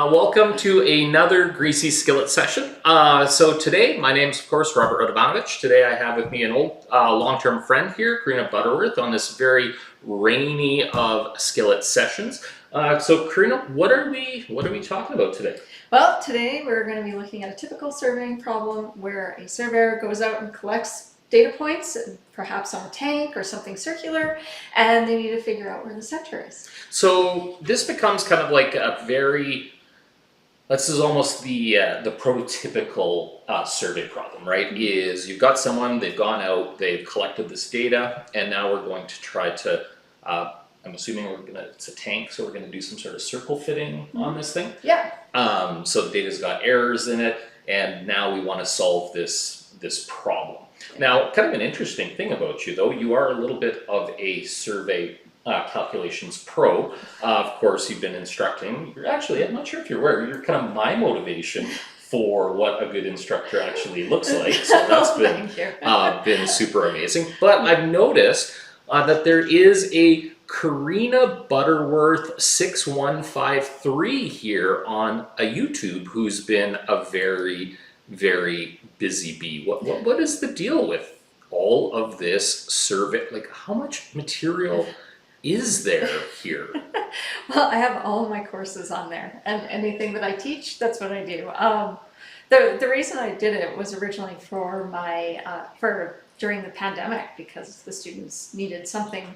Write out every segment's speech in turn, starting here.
Welcome to another Greasy Skillet session. So today, my name is of course Robert Radovanovich. Today I have with me an old long-term friend here, Carina Butterworth, on this very rainy of Skillet sessions. So Carina, what are we talking about today? Well, today we're going to be looking at a typical surveying problem where a surveyor goes out and collects data points, perhaps on a tank or something circular, and they need to figure out where the center is. So this becomes kind of like a this is almost the prototypical survey problem, right? Is you've got someone, they've gone out, they've collected this data, and now we're going to try to, I'm assuming it's a tank, so we're gonna do some sort of circle fitting on this thing. Yeah. So the data's got errors in it, and now we wanna solve this problem. Now, kind of an interesting thing about you though, you are a little bit of a survey calculations pro. Of course, you've been instructing. I'm not sure if you're aware, you're kind of my motivation for what a good instructor actually looks like. So that's been super amazing. But I've noticed that there is a Carina Butterworth 6153 here on a YouTube who's been a very, very busy bee. What is the deal with all of this survey? Like, how much material is there here? Well, I have all of my courses on there, and anything that I teach, that's what I do. The reason I did it was originally for my during the pandemic, because the students needed something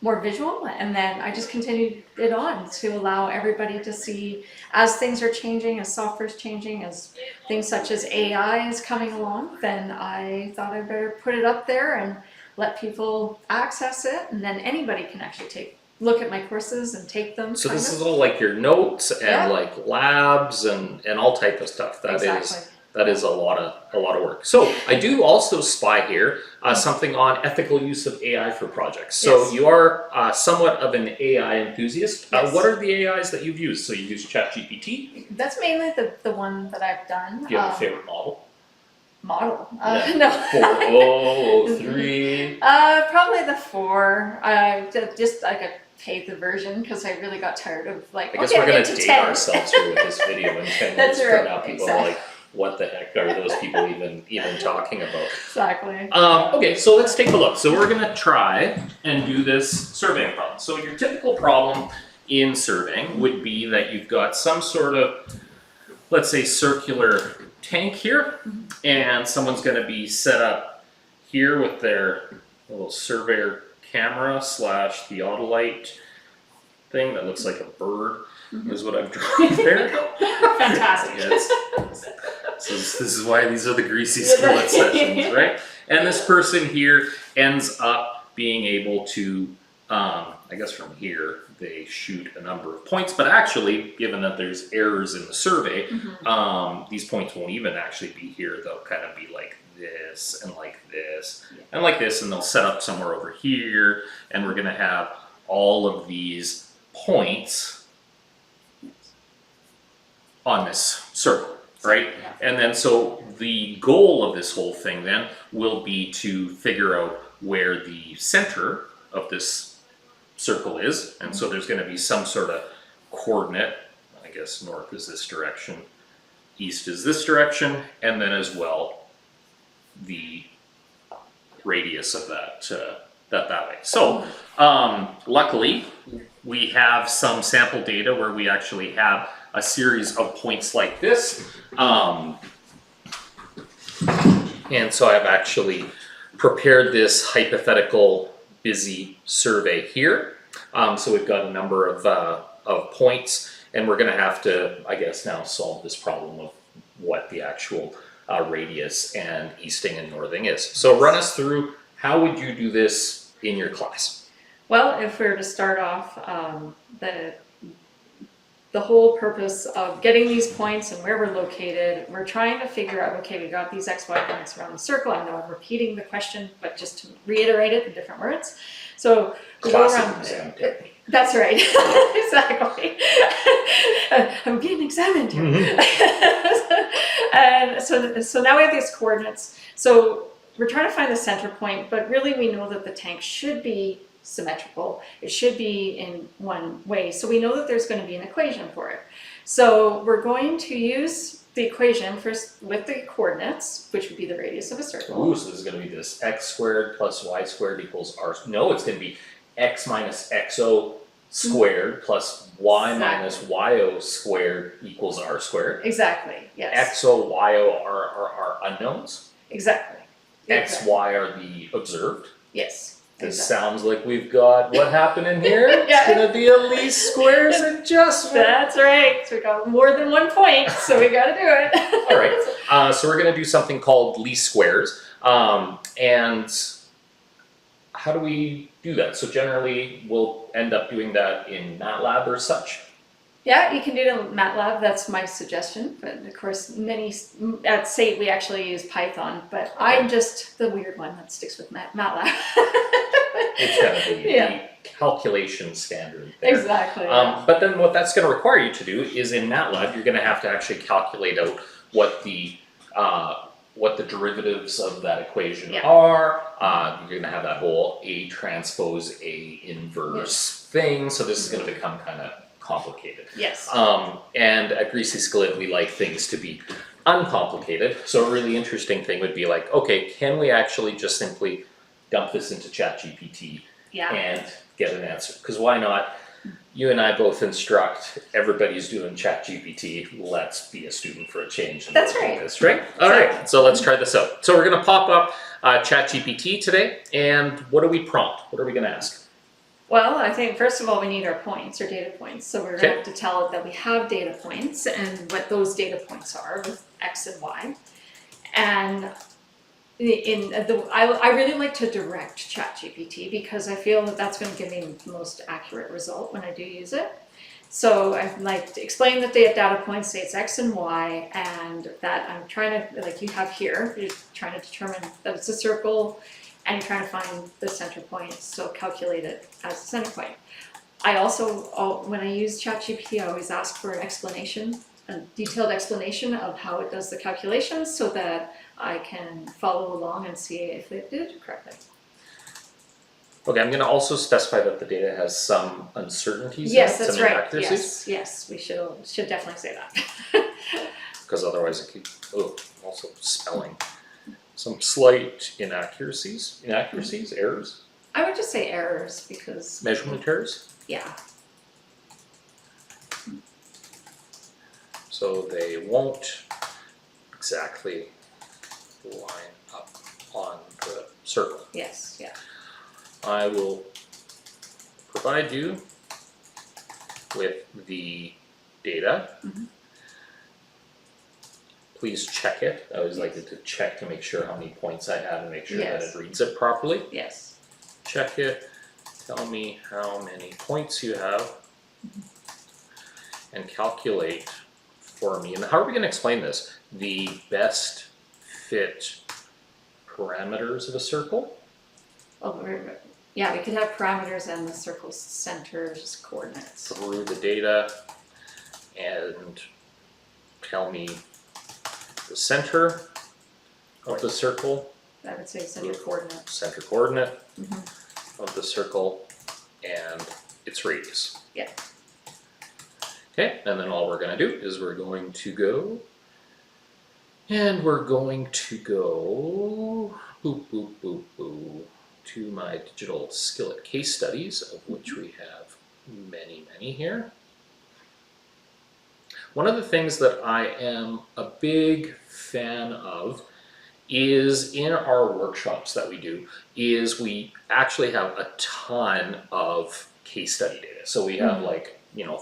more visual, and then I just continued it on to allow everybody to see as things are changing, as software is changing, as things such as AI is coming along. Then I thought I'd better put it up there and let people access it, and then anybody can actually look at my courses and take them. So this is all like your notes and like labs and all type of stuff. That is a lot of work. So I do also spy here something on ethical use of AI for projects. So you are somewhat of an AI enthusiast. Yes. What are the AIs that you've used? So you use ChatGPT. That's mainly the one that I've done. Do you have a favorite model? No. 4003. Probably the 4. I got paid the version because I really got tired of I guess we're gonna date ourselves here with this video in 10 minutes from now. People are like, what the heck are those people even talking about? Exactly. Okay, so let's take a look. So we're gonna try and do this surveying problem. So your typical problem in surveying would be that you've got some sort of, let's say, circular tank here, and someone's going to be set up here with their little surveyor camera / theodolite thing that looks like a bird is what I'm drawing there. Fantastic. So this is why these are the Greasy Skillet sessions, right? And this person here ends up being able to, I guess from here, they shoot a number of points, but actually, given that there's errors in the survey, these points won't even actually be here. They'll kind of be like this and like this and like this, and they'll set up somewhere over here, and we're gonna have all of these points on this circle, right? And then so the goal of this whole thing then will be to figure out where the center of this circle is, and so there's going to be some sort of coordinate. I guess north is this direction, east is this direction, and then as well the radius of that way. So luckily we have some sample data where we actually have a series of points like this, and so I've actually prepared this hypothetical busy survey here. So we've got a number of points, and we're going to have to, I guess, now solve this problem of what the actual radius and easting and northing is. So run us through, how would you do this in your class? Well, if we were to start off, the whole purpose of getting these points and where we're located, we're trying to figure out, okay, we got these XY points around the circle. I know I'm repeating the question, but just to reiterate it in different words. So we go around. That's right. Exactly. I'm being examined here. And so now we have these coordinates. So we're trying to find the center point, but really we know that the tank should be symmetrical. It should be in one way. So we know that there's going to be an equation for it. So we're going to use the equation first with the coordinates, which would be the radius of a circle. Ooh, so this is going to be this x squared plus y squared equals r. No, it's going to be x minus xo squared plus y minus yo squared equals r squared. Exactly, yes. Xo, yo are unknowns. Exactly. X, y are the observed. Yes. This exactly. sounds like we've got what happened in here. Yeah. It's going to be a least squares adjustment. That's right. So we got more than 1 point, so we got to do it. All right. So we're going to do something called least squares. And how do we do that? So generally, we'll end up doing that in MATLAB or such. Yeah, you can do it in MATLAB. That's my suggestion. But of course, at SAIT we actually use Python. But I'm just the weird one that sticks with MATLAB. It's kind of the calculation standard there. Exactly. But then what that's going to require you to do is in MATLAB, you're going to have to actually calculate out what the derivatives of that equation are. You're going to have that whole A transpose A inverse thing. So this is going to become kind of complicated. Yes. And at Greasy Skillet, we like things to be uncomplicated. So a really interesting thing would be like, okay, can we actually just simply dump this into ChatGPT and get an answer? Because why not? You and I both instruct. Everybody's doing ChatGPT. Let's be a student for a change. And That's do right. this, right? All right. So let's try this out. So we're going to pop up ChatGPT today. And what do we prompt? What are we going to ask? Well, I think first of all we need our points, or data points. So we're going to have to tell it that we have data points and what those data points are with X and Y. And I really like to direct ChatGPT because I feel that that's going to give me the most accurate result when I do use it. So I like to explain that the data points say it's X and Y, and that I'm trying to, like you have here, you're trying to determine that it's a circle, and you're trying to find the center point, so calculate it as a center point. I also, when I use ChatGPT, I always ask for an explanation, a detailed explanation of how it does the calculations so that I can follow along and see if it did it correctly. Okay, I'm going to also specify that the data has some uncertainties. Yes, in it, that's some right. inaccuracies. Yes, we should definitely say that. Because otherwise it could, also spelling. Some slight inaccuracies, errors, I would just say errors because, measurement errors. yeah. So they won't exactly line up on the circle. Yes, yeah. I will provide you with the data. Mhm. Please check it. I always like to check to make sure how many points I have and make sure that Yes. it reads it properly. Yes. Check it. Tell me how many points you have and calculate for me. And how are we going to explain this? The best fit parameters of a circle. Well, yeah, we could have parameters and the circle's center's coordinates. Through the data and tell me the center of the circle, I would say center coordinate. center coordinate Mhm. of the circle, and its radius. Yeah. Okay, and then all we're going to do is we're going to go, and we're going to go, boop, boop, boop, boop, to my digital skillet case studies, of which we have many, many here. One of the things that I am a big fan of is in our workshops that we do, is we actually have a ton of case study data. So we have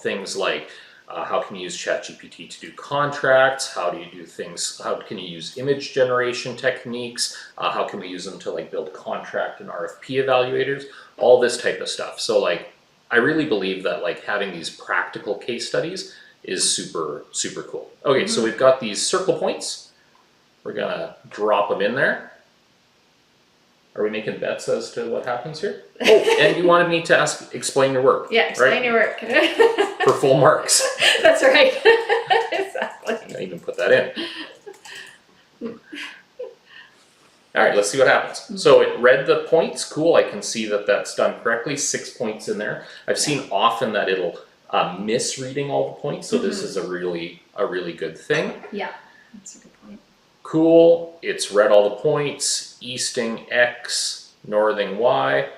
things like how can you use ChatGPT to do contracts? How do you do things? How can you use image generation techniques? How can we use them to build contract and RFP evaluators? All this type of stuff. So I really believe that having these practical case studies is super, super cool. Okay, so we've got these circle points. We're gonna drop them in there. Are we making bets as to what happens here? Oh, and you wanted me to explain your work. Yeah, explain right? your work. For full marks. That's right. Exactly. I even put that in. All right, let's see what happens. So it read the points. Cool, I can see that that's done correctly. 6 points in there. I've seen often that it'll misreading all the points. So this is a really good thing. Yeah, that's a good point. Cool, it's read all the points, easting X, northing Y.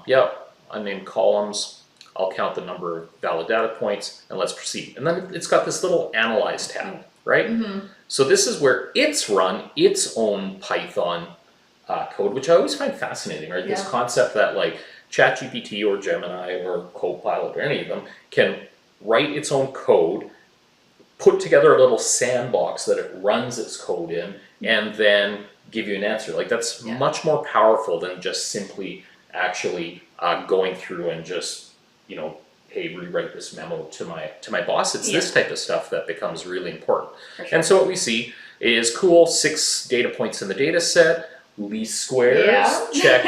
Yep, unnamed columns. I'll count the number of valid data points and let's proceed. And then it's got this little analyze tab, right? So this is where it's run its own Python code, which I always find fascinating, right? This concept that like ChatGPT or Gemini or Copilot or any of them can write its own code, put together a little sandbox that it runs its code in, and then give you an answer. Like that's much more powerful than just simply actually going through and just, you know, hey, rewrite this memo to my boss. It's this type of stuff that becomes really important. Sure. And so what we see is cool, 6 data points in the data set, least squares, check.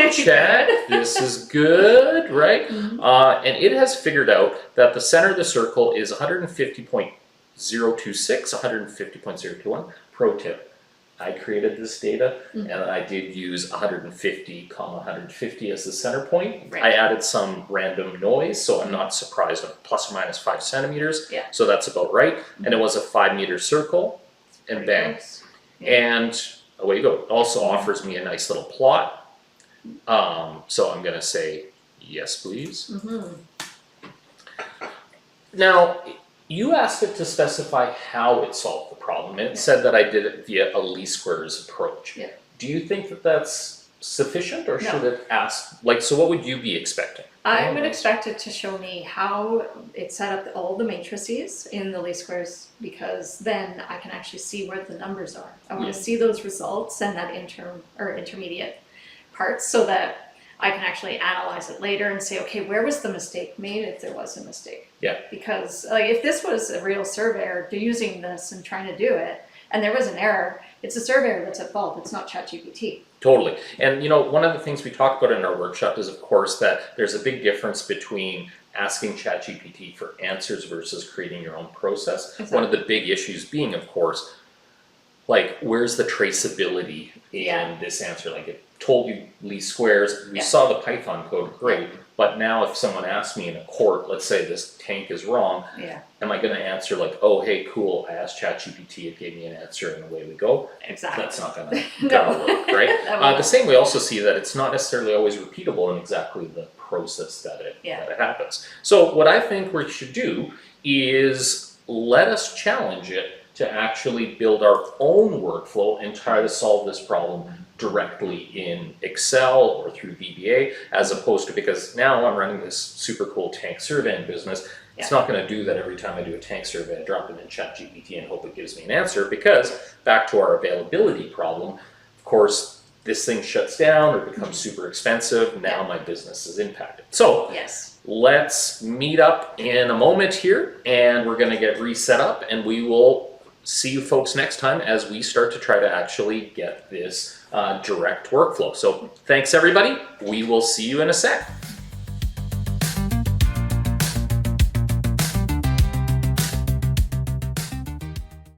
This is good, right? And it has figured out that the center of the circle is 150.026, 150.021. Pro tip, I created this data and I did use 150, 150 as the center point. Right. I added some random noise, so I'm not surprised at plus or minus 5 centimeters. So that's about right. And it was a 5-meter circle, and bang. And away you go. It also offers me a nice little plot. So I'm going to say, yes, please. Now, you asked it to specify how it solved the problem, and it said that I did it via a least squares approach. Do you think that that's sufficient, or should it ask, like, so what would you be expecting? I would expect it to show me how it set up all the matrices in the least squares, because then I can actually see where the numbers are. I want to see those results and that intermediate parts, so that I can actually analyze it later and say, okay, where was the mistake made if there was a mistake? Because like if this was a real surveyor using this and trying to do it, and there was an error, it's a surveyor that's at fault. It's not ChatGPT. Totally. And you know, one of the things we talked about in our workshop is, of course, that there's a big difference between asking ChatGPT for answers versus creating your own process. One of the big issues being, of course, like, where's the traceability in this answer? Like, it told you least squares, we saw the Python code, great, but now if someone asks me in a court, let's say this tank is wrong, am I going to answer like, oh, hey, cool, I asked ChatGPT, it gave me an answer, and away we go? That's not going to work, right? The same we also see that it's not necessarily always repeatable in exactly the process that it happens. So what I think we should do is let us challenge it to actually build our own workflow and try to solve this problem directly in Excel or through VBA, as opposed to, because now I'm running this super cool tank surveying business. It's not going to do that every time I do a tank survey. I drop it in ChatGPT and hope it gives me an answer, because back to our availability problem, of course, this thing shuts down or becomes super expensive. Now my business is impacted. So let's meet up in a moment here, and we're going to get reset up, and we will see you folks next time as we start to try to actually get this direct workflow. So thanks everybody. We will see you in a sec.